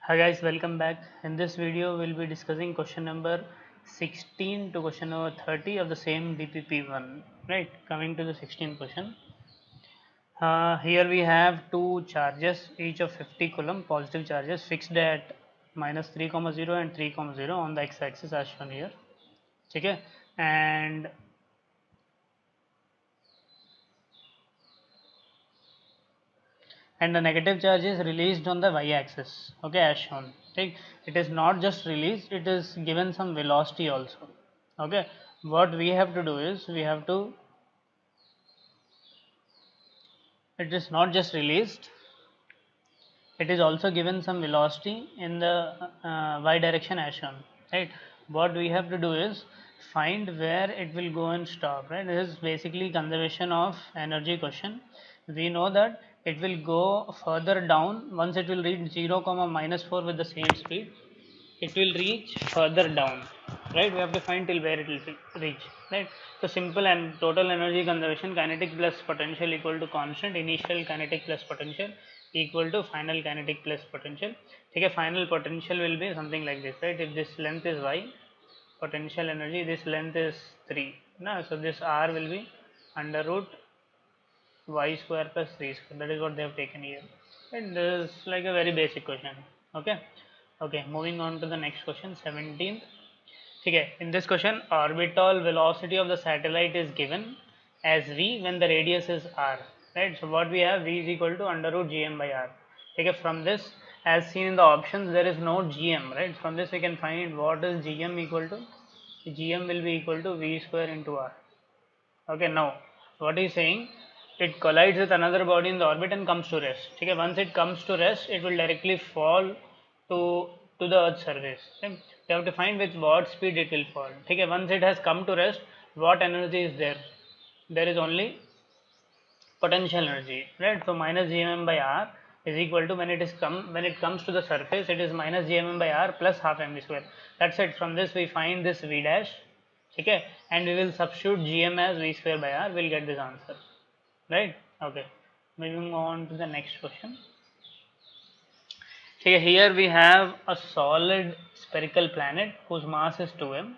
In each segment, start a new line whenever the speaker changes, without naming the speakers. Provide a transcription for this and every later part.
Hi guys, welcome back. In this video, we'll be discussing question number 16 to question number 30 of the same DPP1. Right, coming to the 16th question. Here we have two charges, each of 50 coulomb, positive charges fixed at minus 3, 0 and 3, 0 on the x-axis as shown here. Okay, and the negative charge is released on the y-axis. Okay, as shown. Okay, it is not just released; it is given some velocity also. Okay, what we have to do is we have to, it is not just released, it is also given some velocity in the y direction as shown. Right, what we have to do is find where it will go and stop. Right, this is basically conservation of energy question. We know that it will go further down once it will reach 0 comma minus 4 with the same speed. It will reach further down. Right, we have to find till where it will reach. Right, so simple and total energy conservation, kinetic plus potential equal to constant, initial kinetic plus potential equal to final kinetic plus potential. Okay, final potential will be something like this. Right, if this length is y, potential energy, this length is 3. No, so this r will be under root y square plus 3 square. That is what they have taken here. And this is like a very basic question. Okay, okay, moving on to the next question, 17th. Okay, in this question, orbital velocity of the satellite is given as v when the radius is r. Right, so what we have, v is equal to under root gm by r. Okay, from this, as seen in the options, there is no gm. Right, from this we can find what is gm equal to. Gm will be equal to v square into r. Okay, now what is saying, it collides with another body in the orbit and comes to rest. Okay, once it comes to rest, it will directly fall to the earth's surface. Okay, you have to find with what speed it will fall. Okay, once it has come to rest, what energy is there? There is only potential energy, right? So minus gmm by r is equal to, when it comes to the surface, it is minus gmm by r plus half mv square. That's it. From this we find this v dash. Okay, and we will substitute gm as v square by r. We'll get this answer. Right, okay, moving on to the next question. Okay, here we have a solid spherical planet whose mass is 2m.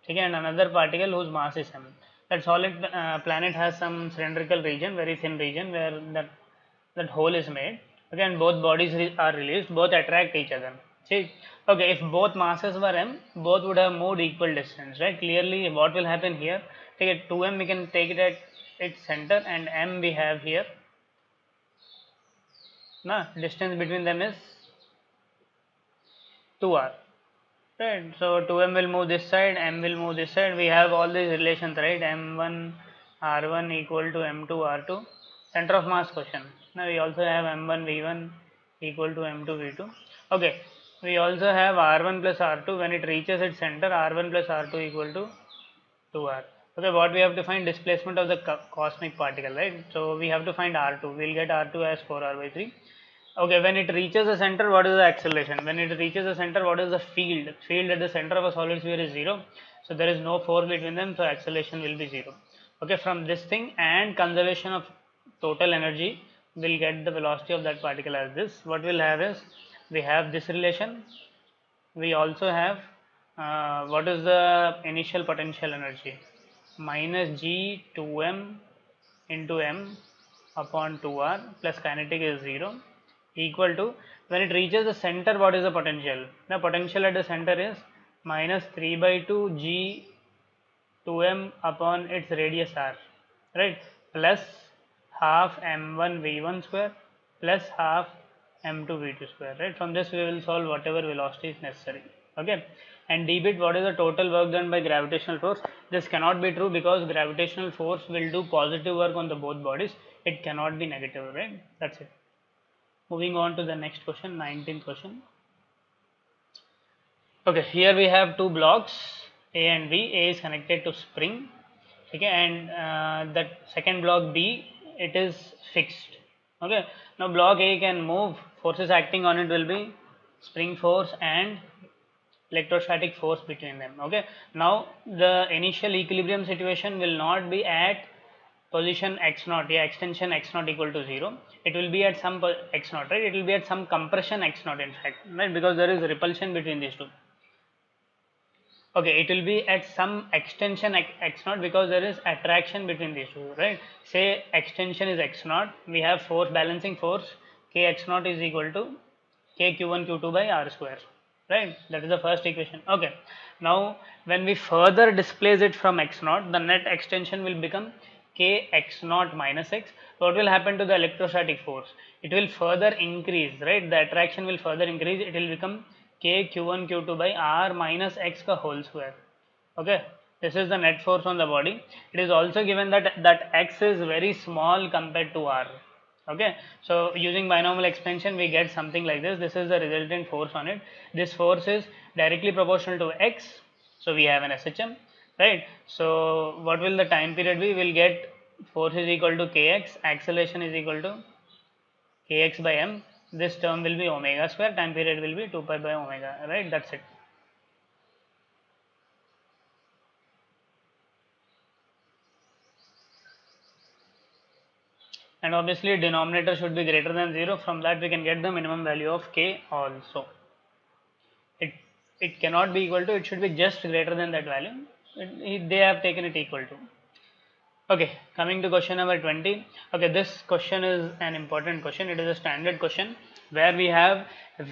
Okay, and another particle whose mass is m. That solid planet has some cylindrical region, very thin region, where that hole is made. Okay, and both bodies are released, both attract each other. See, okay, if both masses were m, both would have moved equal distance, right? Clearly, what will happen here? Take it 2m, we can take it at its center, and m we have here. Now, distance between them is 2r. Right, so 2m will move this side, m will move this side. We have all these relations, right? m1 r1 equal to m2 r2. Center of mass question. Now we also have m1 v1 equal to m2 v2. Okay, we also have r1 plus r2. When it reaches its center, r1 plus r2 equal to 2r. Okay, what we have to find, displacement of the cosmic particle, right? So we have to find r2. We'll get r2 as 4r by 3. Okay, when it reaches the center, what is the acceleration? When it reaches the center, what is the field? Field at the center of a solid sphere is 0. So there is no force between them, so acceleration will be 0. Okay, from this thing and conservation of total energy, we'll get the velocity of that particle as this. What we'll have is, we have this relation. We also have what is the initial potential energy? Minus g 2m into m upon 2r plus kinetic is 0 equal to, when it reaches the center, what is the potential? The potential at the center is minus 3 by 2 g 2m upon its radius r, right, plus half m1 v1 square plus half m2 v2 square, right. From this we will solve whatever velocity is necessary. Okay, and d bit, what is the total work done by gravitational force? This cannot be true because gravitational force will do positive work on the both bodies. It cannot be negative, right. That's it. Moving on to the next question, 19th question. Okay, here we have two blocks A and B. A is connected to spring. Okay, and that second block B, it is fixed. Okay, now block A can move. Forces acting on it will be spring force and electrostatic force between them. Okay, now the initial equilibrium situation will not be at position x naught, yeah, extension x naught equal to 0, it will be at some x naught, right? It will be at some compression x naught, in fact, right? Because there is repulsion between these two. Okay, it will be at some extension x naught because there is attraction between these two, right? Say extension is x naught, we have force, balancing force, k x naught is equal to k q1 q2 by r square, right? That is the first equation. Okay, now when we further displace it from x naught, the net extension will become k x naught minus x. What will happen to the electrostatic force? It will further increase, right? The attraction will further increase. It will become k q1 q2 by r minus x ka whole square. Okay, this is the net force on the body. It is also given that x is very small compared to r. Okay, so using binomial expansion we get something like this. This is the resultant force on it. This force is directly proportional to x, so we have an SHM, right? So what will the time period be? We'll get force is equal to kx, acceleration is equal to kx by m. This term will be omega square, time period will be 2 pi by omega, right? That's it. And obviously denominator should be greater than 0. From that we can get the minimum value of k also. It cannot be equal to, it should be just greater than that value. They have taken it equal to. Okay, coming to question number 20. Okay, this question is an important question. It is a standard question where we have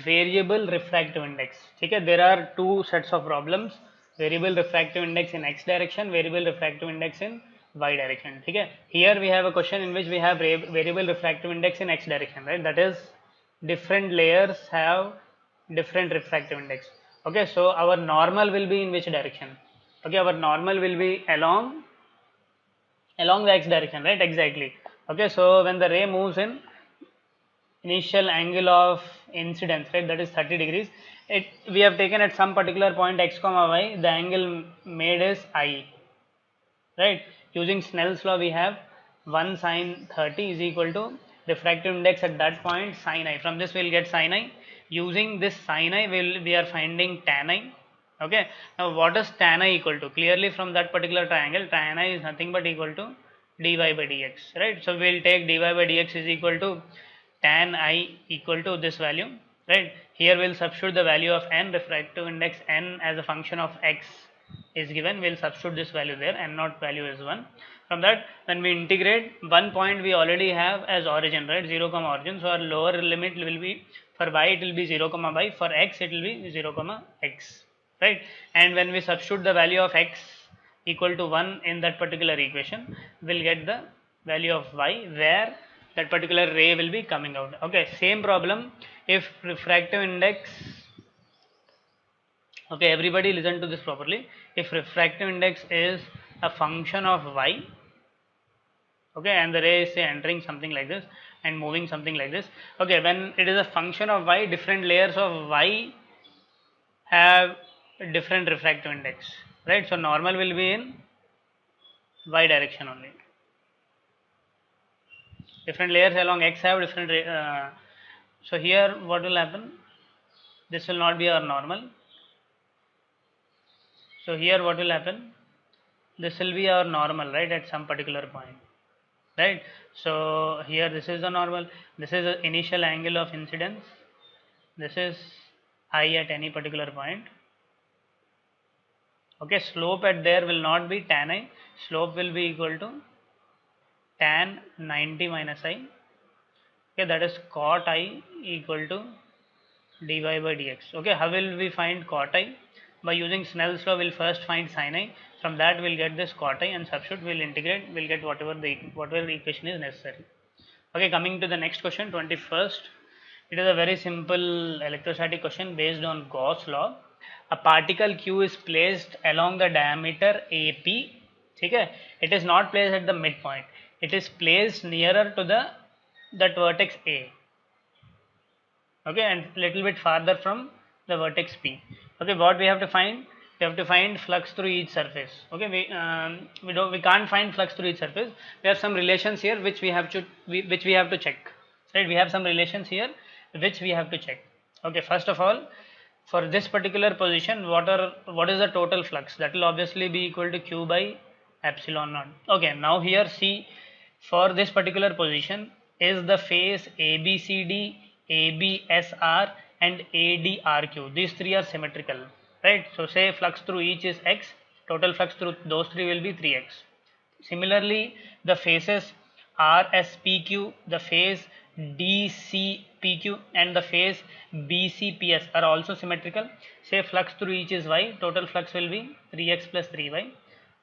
variable refractive index. Okay, there are two sets of problems: variable refractive index in x direction, variable refractive index in y direction. Okay, here we have a question in which we have variable refractive index in x direction, right? That is, different layers have different refractive index. Okay, so our normal will be in which direction? Okay, our normal will be along the x direction, right? Exactly. Okay, so when the ray moves in, initial angle of incidence, right, that is 30 degrees. We have taken at some particular point x comma y, the angle made is I, right? Using Snell's law we have 1 sin 30 is equal to refractive index at that point sin I. From this we will get sin I. Using this sin I we are finding tan I. Okay, now what is tan I equal to? Clearly from that particular triangle, tan I is nothing but equal to dy by dx, right? So we will take dy by dx is equal to tan I equal to this value, right? Here we will substitute the value of n, refractive index n as a function of x is given. We will substitute this value there, n naught value is 1. From that, when we integrate, one point we already have as origin, right? 0 comma origin. So our lower limit will be, for y it will be 0 comma y, for x it will be 0 comma x, right? And when we substitute the value of x equal to 1 in that particular equation, we'll get the value of y where that particular ray will be coming out. Okay, same problem if refractive index, okay, everybody listen to this properly. If refractive index is a function of y, okay, and the ray is say entering something like this and moving something like this, okay, when it is a function of y, different layers of y have different refractive index, right? So normal will be in y direction only. Different layers along x have different so here what will happen? This will not be our normal. So here what will happen? This will be our normal, right, at some particular point, right? So here this is the normal, this is the initial angle of incidence, this is I at any particular point. Okay, slope at there will not be tan I, slope will be equal to tan 90 minus I. Okay, that is cot I equal to dy by dx. Okay, how will we find cot I? By using Snell's law, we'll first find sin I. From that, we'll get this cot I and substitute. We'll integrate. We'll get whatever the equation is necessary. Okay, coming to the next question, 21st. It is a very simple electrostatic question based on Gauss law. A particle Q is placed along the diameter AP. Okay, it is not placed at the midpoint. It is placed nearer to that vertex A. Okay, and little bit farther from the vertex P. Okay, what we have to find? We have to find flux through each surface. Okay, we can't find flux through each surface. There are some relations here which we have to check. Right, we have some relations here which we have to check. Okay, first of all, for this particular position, what is the total flux? That will obviously be equal to Q by epsilon naught. Okay, now here see, for this particular position, is the face ABCD, ABSR and ADRQ, these three are symmetrical, right? So say flux through each is x, total flux through those three will be 3x. Similarly, the faces RSPQ, the face DCPQ and the face BCPS are also symmetrical. Say flux through each is y, total flux will be 3x plus 3y.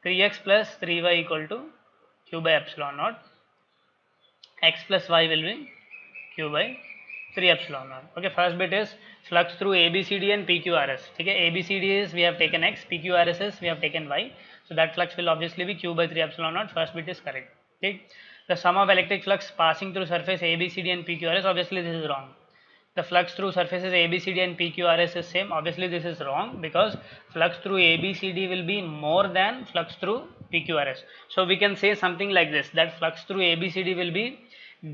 3x plus 3y equal to q by epsilon naught. X plus y will be q by 3 epsilon naught. Okay, first bit is flux through ABCD and PQRS. Okay, ABCD is we have taken x, PQRS is we have taken y. So that flux will obviously be q by 3 epsilon naught. First bit is correct. Okay, the sum of electric flux passing through surface ABCD and PQRS, obviously this is wrong. The flux through surfaces ABCD and PQRS is same. Obviously this is wrong because flux through ABCD will be more than flux through PQRS. So we can say something like this, that flux through ABCD will be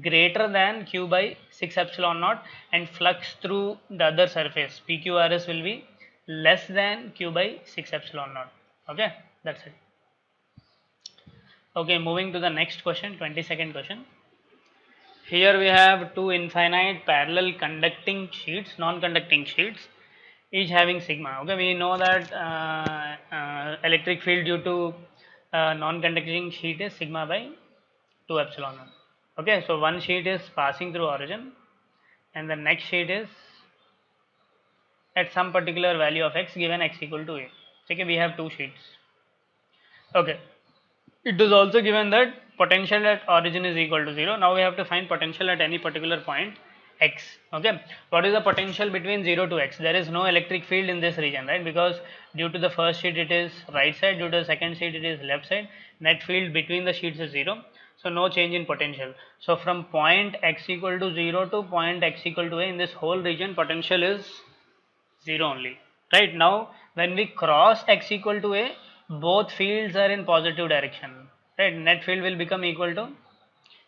greater than q by 6 epsilon naught and flux through the other surface PQRS will be less than q by 6 epsilon naught. Okay, that's it. Okay, moving to the next question, 22nd question. Here we have two infinite parallel conducting sheets, non-conducting sheets, each having sigma. Okay, we know that electric field due to non-conducting sheet is sigma by 2 epsilon naught. Okay, so one sheet is passing through origin and the next sheet is at some particular value of x given x equal to a. Okay, we have two sheets. Okay, it is also given that potential at origin is equal to 0. Now we have to find potential at any particular point x. Okay, what is the potential between 0 to x? There is no electric field in this region, right? Because due to the first sheet it is right side, due to the second sheet it is left side. Net field between the sheets is 0, so no change in potential. So from point x equal to 0 to point x equal to a, in this whole region potential is 0 only. Right, now when we cross x equal to a, both fields are in positive direction. Right, net field will become equal to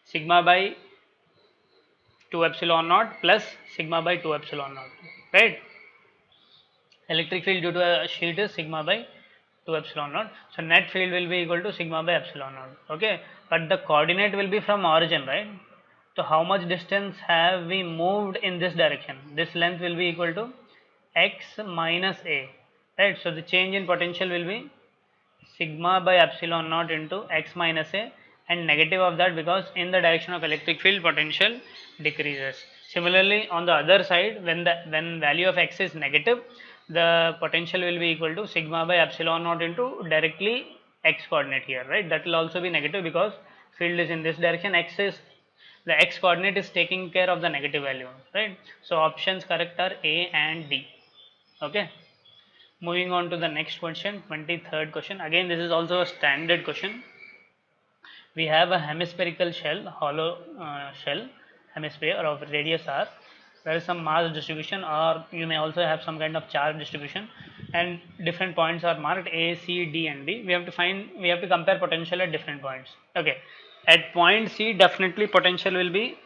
sigma by 2 epsilon naught plus sigma by 2 epsilon naught. Right, electric field due to a sheet is sigma by 2 epsilon naught. So net field will be equal to sigma by epsilon naught. Okay, but the coordinate will be from origin, right? So how much distance have we moved in this direction? This length will be equal to x minus a, right? So the change in potential will be sigma by epsilon naught into x minus a, and negative of that because in the direction of electric field potential decreases. Similarly on the other side, when value of x is negative, the potential will be equal to sigma by epsilon naught into directly x coordinate here, right? That will also be negative because field is in this direction, the x coordinate is taking care of the negative value, right? So options correct are A and D. Okay, moving on to the next question, 23rd question. Again this is also a standard question. We have a hemispherical shell, hollow shell, hemisphere of radius r. There is some mass distribution, or you may also have some kind of charge distribution, and different points are marked A, C, D and B. We have to compare potential at different points. Okay, at point C definitely potential will be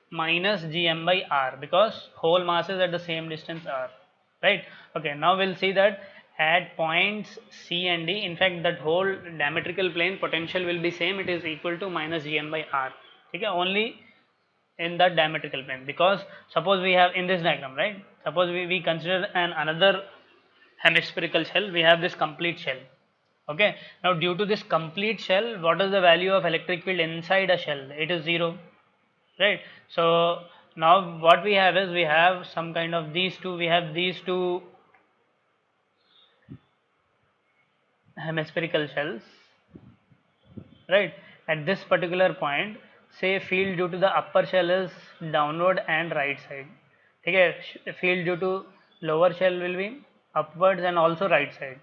minus Gm by r because whole mass is at the same distance r, right? Okay, now we'll see that at points C and D, in fact that whole diametrical plane potential will be same, it is equal to minus Gm by r. Okay, only in that diametrical plane, because suppose we have in this diagram, right, suppose we consider another hemispherical shell, we have this complete shell. Okay, now due to this complete shell, what is the value of electric field inside a shell? It is 0, right? So now what we have is we have some kind of these two hemispherical shells, right? At this particular point, say field due to the upper shell is downward and right side. Okay, field due to lower shell will be upwards and also right side,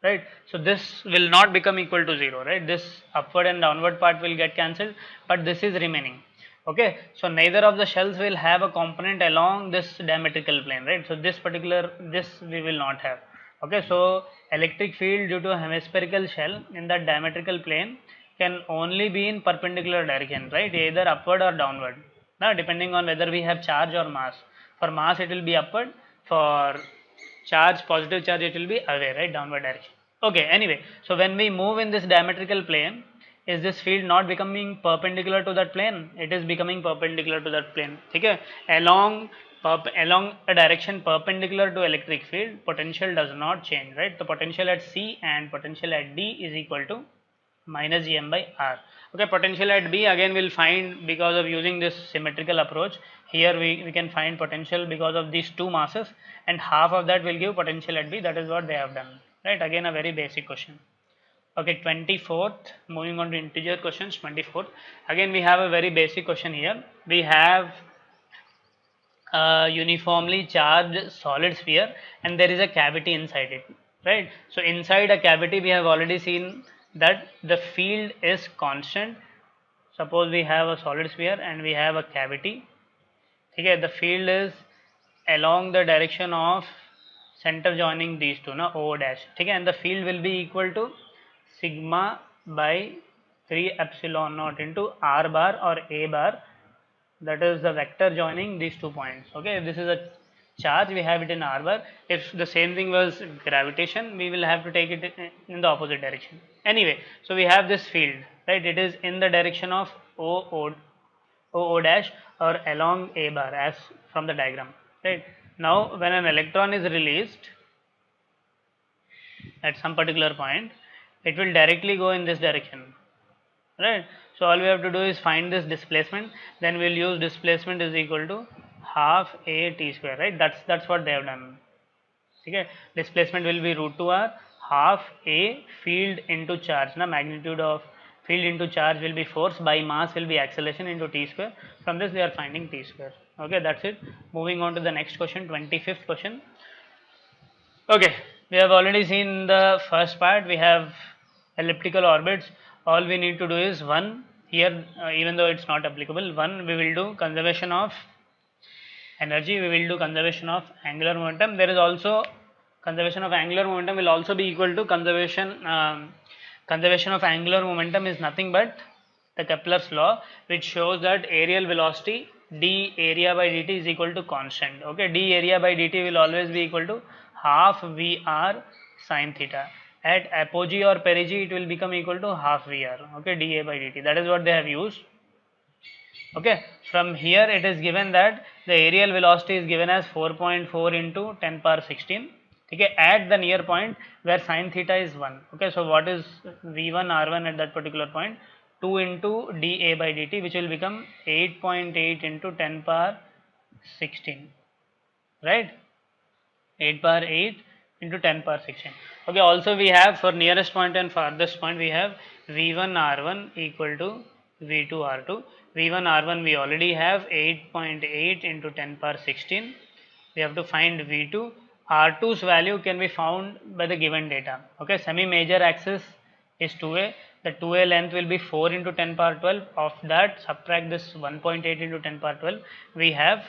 right? So this will not become equal to 0, right? This upward and downward part will get cancelled, but this is remaining. Okay, so neither of the shells will have a component along this diametrical plane, right? So this we will not have. Okay, so electric field due to a hemispherical shell in that diametrical plane can only be in perpendicular direction, right? Either upward or downward. Now depending on whether we have charge or mass. For mass it will be upward, for charge, positive charge, it will be away, right, downward direction. Okay, anyway, so when we move in this diametrical plane, is this field not becoming perpendicular to that plane? It is becoming perpendicular to that plane. Okay, along a direction perpendicular to electric field, potential does not change, right? The potential at C and potential at D is equal to minus Gm by R. Okay, potential at B again we'll find because of using this symmetrical approach. Here we can find potential because of these two masses, and half of that will give potential at B. That is what they have done, right? Again a very basic question. Okay, 24th, moving on to integer questions. 24th, again we have a very basic question here. We have a uniformly charged solid sphere and there is a cavity inside it, right? So inside a cavity we have already seen that the field is constant. Suppose we have a solid sphere and we have a cavity. Okay, the field is along the direction of center joining these two, na, O dash. Okay, and the field will be equal to sigma by 3 epsilon naught into R bar or A bar, that is the vector joining these 2 points. Okay, if this is a charge, we have it in R bar. If the same thing was gravitation, we will have to take it in the opposite direction. Anyway, so we have this field, right? It is in the direction of O dash or along A bar as from the diagram, right? Now when an electron is released at some particular point, it will directly go in this direction, right? So all we have to do is find this displacement, then we'll use displacement is equal to half a t square, right? That's what they have done. Okay, displacement will be root 2r, half a field into charge, na, magnitude of field into charge will be force, by mass will be acceleration into t square. From this they are finding t square. Okay, that's it. Moving on to the next question, 25th question. Okay, we have already seen the first part. We have elliptical orbits. All we need to do is one here, even though it's not applicable, one we will do conservation of energy, we will do conservation of angular momentum. There is also conservation of angular momentum will also be equal to conservation of angular momentum is nothing but the Kepler's law, which shows that areal velocity d area by dt is equal to constant. Okay, d area by dt will always be equal to half Vr sine theta. At apogee or perigee it will become equal to half Vr. Okay, dA by dt, that is what they have used. Okay, from here it is given that the aerial velocity is given as 4.4 into 10 power 16. Okay, at the near point where sine theta is 1. Okay, so what is V1 R1 at that particular point? 2 into dA by dt, which will become 8.8 into 10 power 16, right? 8 power 8 into 10 power 16. Okay, also we have for nearest point and farthest point we have V1 R1 equal to V2 R2. V1 R1 we already have 8.8 into 10 power 16. We have to find V2. R2's value can be found by the given data. Okay, semi-major axis is 2a. The 2a length will be 4 into 10 power 12. Of that, subtract this 1.8 into 10 power 12. We have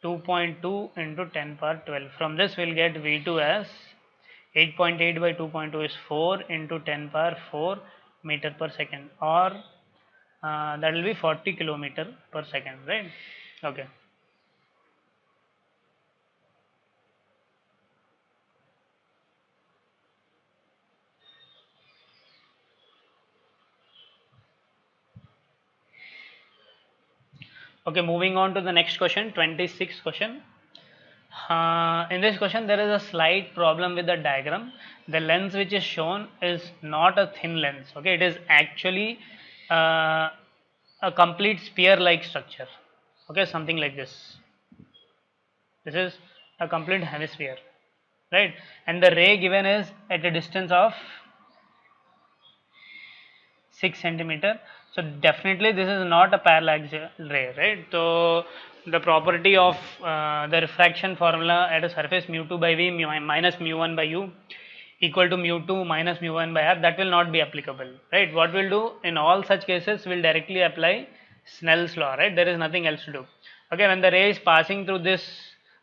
2.2 into 10 power 12. From this we'll get V2 as 8.8 by 2.2 is 4 into 10 power 4 meter per second, or that will be 40 kilometer per second, right? Okay. Okay, moving on to the next question, 26th question. In this question there is a slight problem with the diagram. The lens which is shown is not a thin lens. Okay, it is actually a complete sphere like structure. Okay, something like this. This is a complete hemisphere, right? And the ray given is at a distance of 6 centimeter. So definitely this is not a parallax ray, right? So the property of the refraction formula at a surface mu2 by v minus mu1 by u equal to mu2 minus mu1 by r, that will not be applicable, right? What we'll do in all such cases, we'll directly apply Snell's law, right? There is nothing else to do. Okay, when the ray is passing through this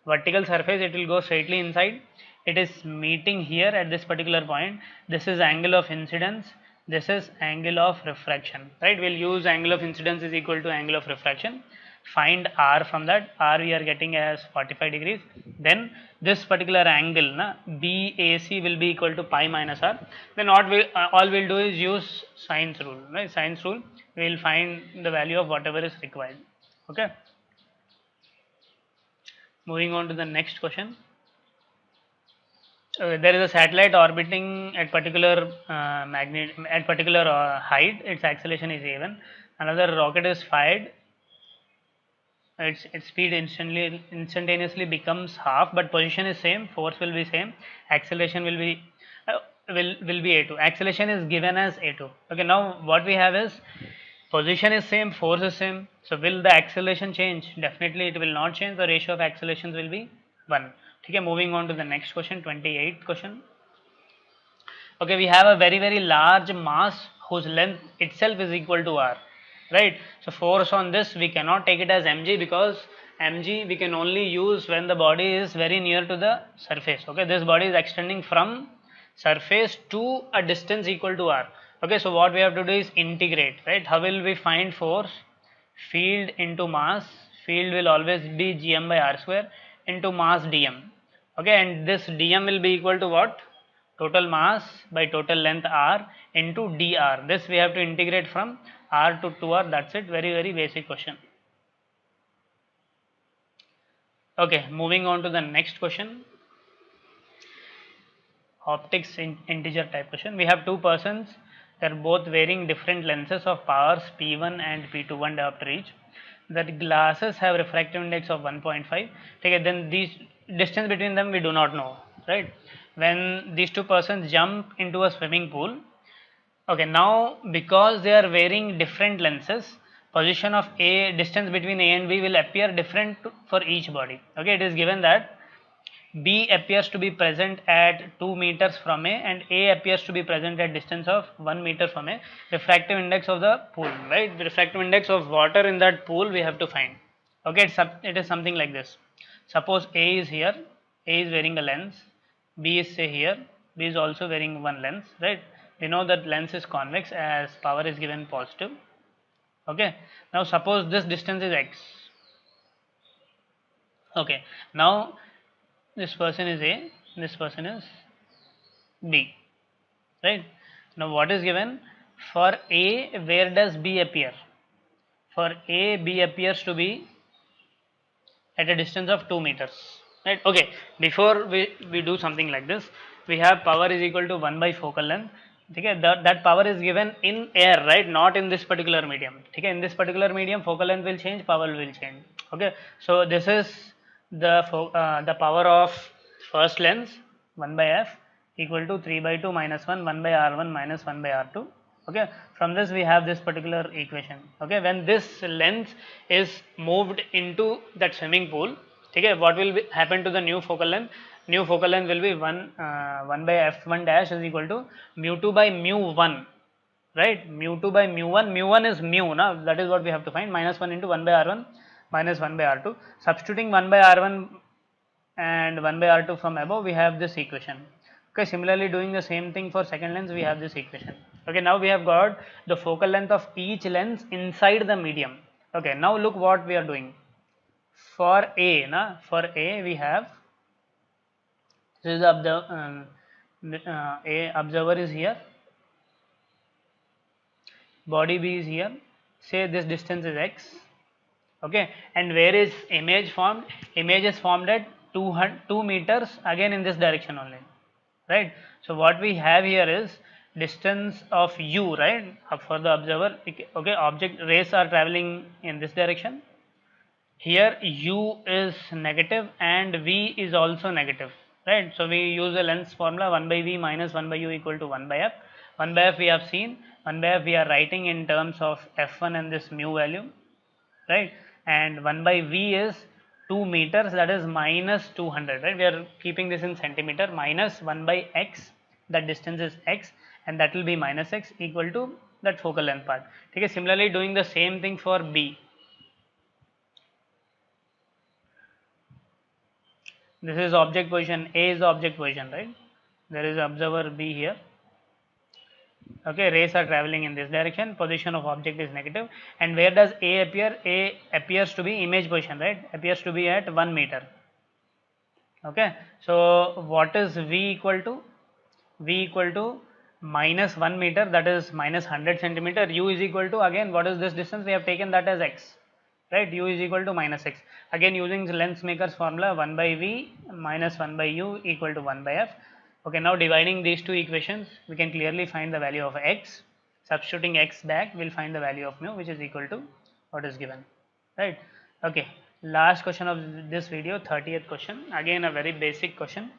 vertical surface, it will go straightly inside. It is meeting here at this particular point. This is angle of incidence, this is angle of refraction, right? We'll use angle of incidence is equal to angle of refraction. find r from that. R we are getting as 45 degrees. Then this particular angle na, BAC will be equal to pi minus r. Then all we'll do is use sines rule, right? Sines rule, we will find the value of whatever is required. Okay. Moving on to the next question. There is a satellite orbiting at particular height. Its acceleration is a1. Another rocket is fired. Its speed instantaneously becomes half, but position is same. Force will be same. Acceleration will be a2. Acceleration is given as a2. Okay. Now what we have is position is same, force is same. So will the acceleration change? Definitely it will not change. The ratio of accelerations will be 1. Okay, moving on to the next question, 28th question. Okay, we have a very large mass whose length itself is equal to r, right? So force on this we cannot take it as mg, because mg we can only use when the body is very near to the surface. Okay, this body is extending from surface to a distance equal to r. Okay, so what we have to do is integrate, right? How will we find force? Field into mass. Field will always be gm by r square into mass dm. Okay, and this dm will be equal to what? Total mass by total length r into dr. This we have to integrate from r to 2r. That's it. Very basic question. Okay, moving on to the next question. Optics in integer type question. We have two persons. They are both wearing different lenses of powers p1 and p2, 1 diopter each. The glasses have refractive index of 1.5. Okay, then these distance between them we do not know, right? When these two persons jump into a swimming pool, okay, now because they are wearing different lenses, position of a, distance between a and b will appear different for each body. Okay, it is given that B appears to be present at 2 meters from A and A appears to be present at distance of 1 meter from A. Refractive index of the pool, right? The refractive index of water in that pool we have to find. Okay, it is something like this. Suppose A is here, A is wearing a lens, B is say here, B is also wearing one lens, right? We know that lens is convex as power is given positive. Okay, now suppose this distance is x. Okay, now this person is A, this person is B, right? Now what is given? For A, where does B appear? For A, B appears to be at a distance of 2 meters, right? Okay, before we do something like this, we have power is equal to 1 by focal length. Okay, that power is given in air, right? Not in this particular medium. Okay, in this particular medium, focal length will change, power will change. Okay, so this is the power of first lens 1 by f equal to 3 by 2 minus 1, 1 by r1 minus 1 by r2. Okay, from this we have this particular equation. Okay, when this lens is moved into that swimming pool, okay, what will happen to the new focal length? New focal length will be 1 by f1 dash is equal to mu2 by mu1, right? Mu2 by mu1 is mu, now that is what we have to find, minus 1 into 1 by r1 minus 1 by r2. Substituting 1 by r1 and 1 by r2 from above, we have this equation. Okay, similarly doing the same thing for second lens, we have this equation. Okay, now we have got the focal length of each lens inside the medium. Okay, now look what we are doing. For A, we have, this is the A observer is here, body B is here, say this distance is x. Okay, and where is image formed? Image is formed at 2 meters, again in this direction only, right? So what we have here is distance of u, right, for the observer. Okay, object rays are traveling in this direction. Here u is negative and v is also negative, right? So we use the lens formula, 1 by v minus 1 by u equal to 1 by f. 1 by f we have seen, 1 by f we are writing in terms of f1 and this mu value, right? And 1 by v is 2 meters, that is minus 200, right? We are keeping this in centimeter. Minus 1 by x, that distance is x, and that will be minus x equal to that focal length part. Okay, similarly doing the same thing for B. This is object position, A is the object position, right? There is observer B here. Okay, rays are traveling in this direction, position of object is negative, and where does A appear? A appears to be image position, right? Appears to be at 1 meter. Okay, so what is V equal to? V equal to minus 1 meter, that is minus 100 centimeter. U is equal to, again, what is this distance? We have taken that as x, right? U is equal to minus x. Again, using lens maker's formula, 1 by V minus 1 by U equal to 1 by F. Okay, now dividing these two equations, we can clearly find the value of x. Substituting x back, we'll find the value of mu, which is equal to what is given, right? Okay, last question of this video, 30th question. Again, a very basic question.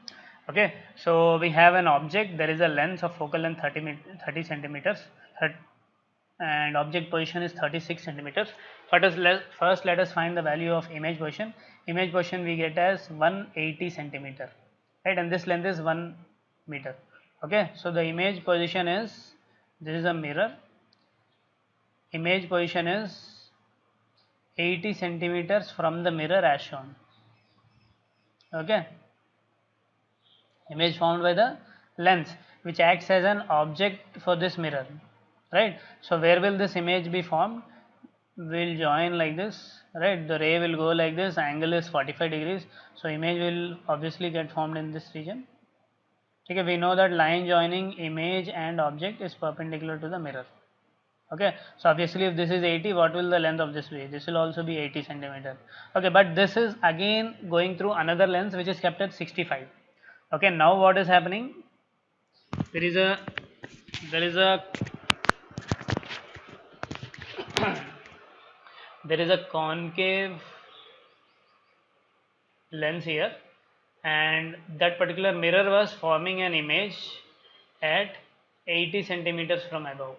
Okay, so we have an object. There is a lens of focal length 30 centimeters, and object position is 36 centimeters. First, let us find the value of image position. Image position we get as 180 centimeter, right? And this length is 1 meter. Okay, so the image position is, this is a mirror. Image position is 80 centimeters from the mirror as shown. Okay, image formed by the lens which acts as an object for this mirror, right? So where will this image be formed? Will join like this, right? The ray will go like this, angle is 45 degrees, so image will obviously get formed in this region. Okay, we know that line joining image and object is perpendicular to the mirror. Okay, so obviously if this is 80, what will the length of this be? This will also be 80 centimeter. Okay, but this is again going through another lens which is kept at 65. Okay, now what is happening? There is a there is a concave lens here, and that particular mirror was forming an image at 80 centimeters from above.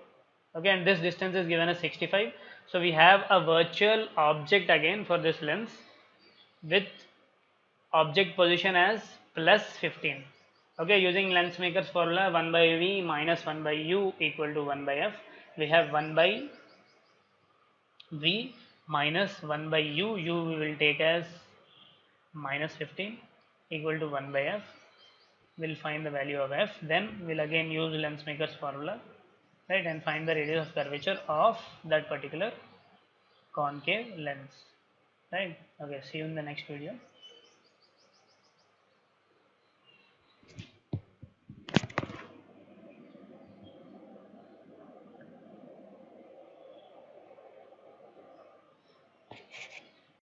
Okay, and this distance is given as 65. So we have a virtual object again for this lens with object position as plus 15. Okay, using lens maker's formula, 1 by V minus 1 by U equal to 1 by F. We have 1 by V minus 1 by U. U we will take as minus 15 equal to 1 by F. We'll find the value of F. Then we'll again use lens maker's formula, right, and find the radius of curvature of that particular concave lens, right? Okay, see you in the next video.